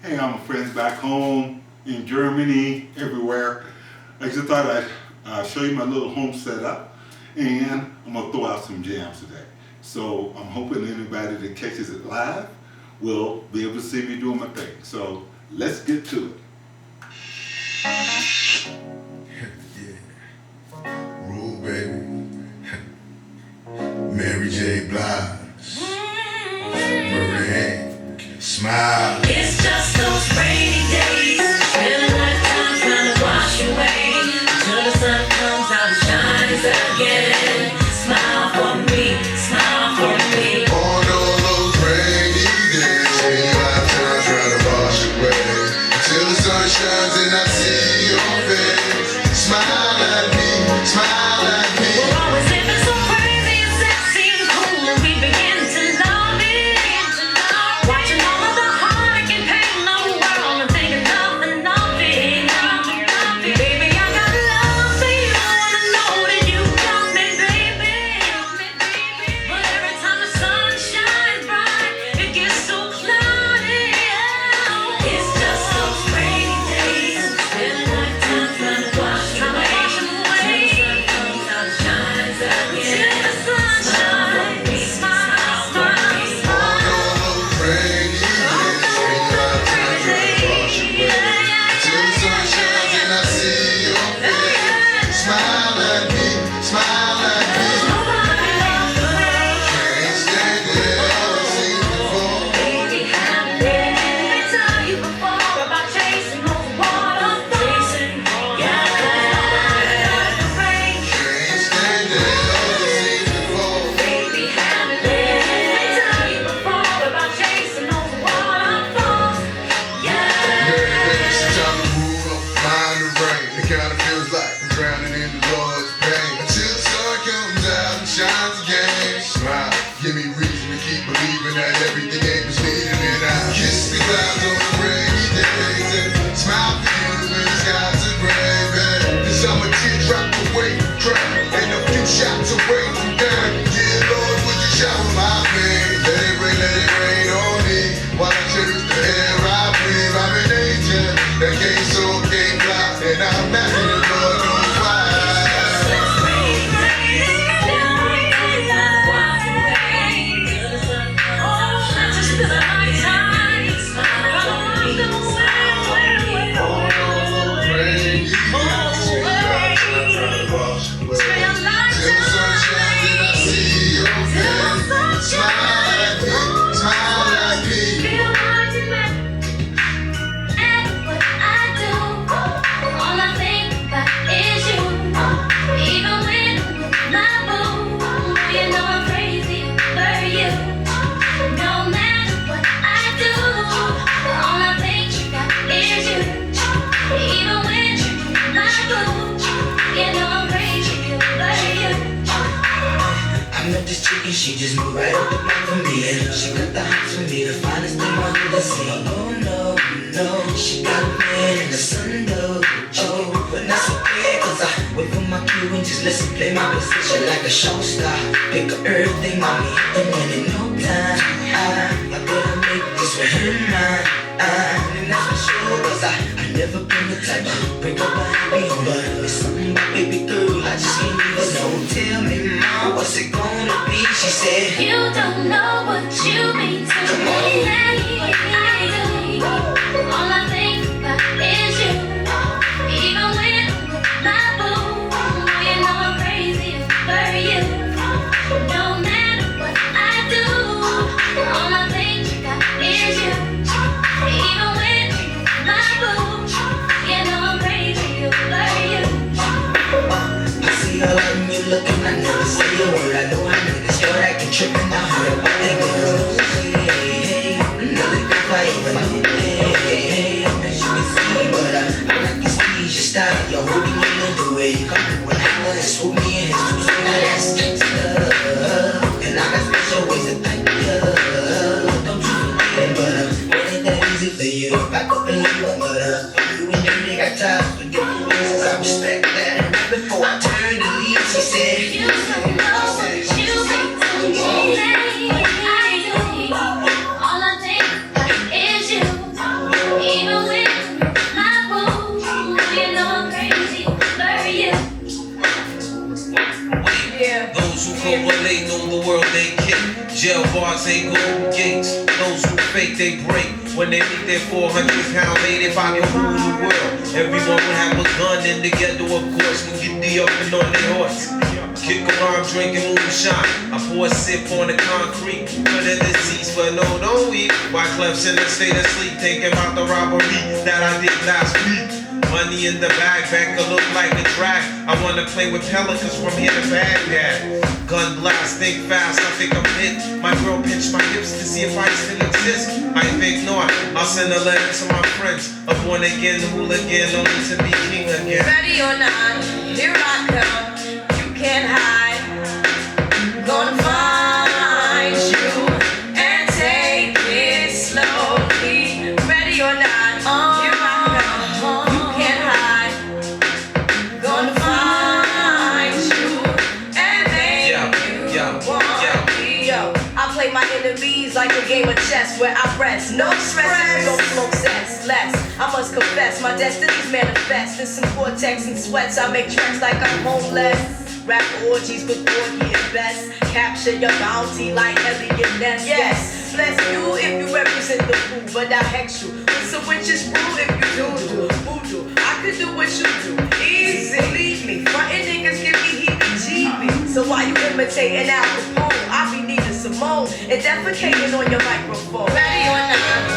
Hey, all my friends back home, in Germany, everywhere. I just thought I'd show you my little home setup, and I'm gonna throw out some jams today. So I'm hoping anybody that catches it live will be able to see me doing my thing. So let's get to it. Yeah. Rule, baby. Mary J. Blige. Marie. Smile. It's just those rainy days, feeling like time's trying to wash away, till the sun comes out and shines again. Smile for me, smile for me. On all those rainy days, feel like time's trying to wash away, till the sun shines and I see your face. Smile at me, smile at me. We're always living so crazy and sexy and cool, and we begin to love it. Watching all of the heartache and pain of the world and thinking nothing of it. Baby, I got love for you, and I know that you got me, baby. But every time the sun shines bright, it gets so cloudy. It's just those rainy days, feeling like time's trying to wash away. Till the sun comes out and shines again. Till the sun shines, smile for me. On all those rainy days, feel like time's trying to wash away, till the sun shines and I see your face. Smile at me, smile at me. Nobody loves the rain. Can't stand it, I've seen it before. Baby, let me tell you before about chasing those waterfalls. Yeah, nobody loves the rain. Can't stand it, I've seen it before. Baby, let me tell you before about chasing those waterfalls. Yeah. Time to move up, mind the rain. It kinda feels like I'm drowning in the Lord's pain. Until the sun comes out and shines again. Smile, give me reason to keep believing that everything ain't misleading. And I kiss the clouds on the rainy days and smile for you when the skies are gray, babe. 'Cause I'm a teardrop away from crying and a few shots away from dying. Dear Lord, would you shower my pain? Let it rain on me while I cherish the air I breathe. I'm an angel that can't soar, can't fly, and I'm asking the Lord knows why. Rain, wash away. Till the sun shines and I see your face. Smile at me, smile at me. All I think about is you. Even when my boo, you know I'm crazy for you. No matter what I do, all I think about is you. Even when my boo, you know I'm crazy for you. I met this chick and she just moved right up the block for me. And she got the hots for me, the finest thing I've ever seen. Oh no, no, she got a man in the sun though. Oh, but not so bad, 'cause I wait for my cue and just listen, play my position like a show star. Pick up everything on me, and then in no time, I better make this with her mine. And that's for sure, 'cause I never been the type to break up a happy home. But there's something about baby girl, I just can't leave her. So tell me, mom, what's it gonna be? She said, You don't know what you mean to me. I do. All I think about is you. Even when my boo, you know I'm crazy for you. No matter what I do, all I think about is you. Even when my boo, you know I'm crazy for you. I see her and you looking, I never say a word. I know I need to start acting tripping. I heard about that girl. Hey, another good fight, but I'm hey, as you can see, but I like this speed, your style, you're holding me in the way you come when I know and swoop me in his two swing, now that's stuff. And I got special ways to thank you. Don't you forget, but it ain't that easy for you to back up and leave up, but you and your nigga got time for different reasons. I respect that. And right before I turned to leave, she said, You don't know what you mean to me. I do. Those who correlate know the world they kick. Jail bars ain't golden gates. Those who fake they break. When they meet their 400-pound mate, if I could rule the world, everyone would have a gun in the ghetto, of course. We get the up and on their horse. Kick around drinking moonshine. I pour a sip on the concrete for the disease, but no, don't eat. Why Clef's in a state of sleep, thinking about the robbery that I did last week. Money in the bag, banker look like a drag. I wanna play with pelicans from here to Baghdad. Gun blast, think fast, I think I'm hit. My girl pinched my hips to see if I still exist. I think not. I'll send a letter to my friends. A born again hooligan, only to be king again. Ready or not, here I come. You can't hide. Gonna find you and take it slowly. Ready or not, here I come. You can't hide. Gonna find you and make you want me. Yo, I play my enemies like a game of chess where I rest. No stress, don't smoke cess. Less, I must confess, my destinies manifest. In some cortex and sweats, I make tracks like I'm homeless. Rap orgies before he invest. Capture your bounty like Elliot Ness. Yes, bless you if you represent the food, but I hex you with some witches brew if you do voodoo. I could do what you do, easy. Believe me, frontin' niggas give me heebie-jeebie. So why you imitating Al Capone? I be needing Simone and defecating on your microphone. Ready or not?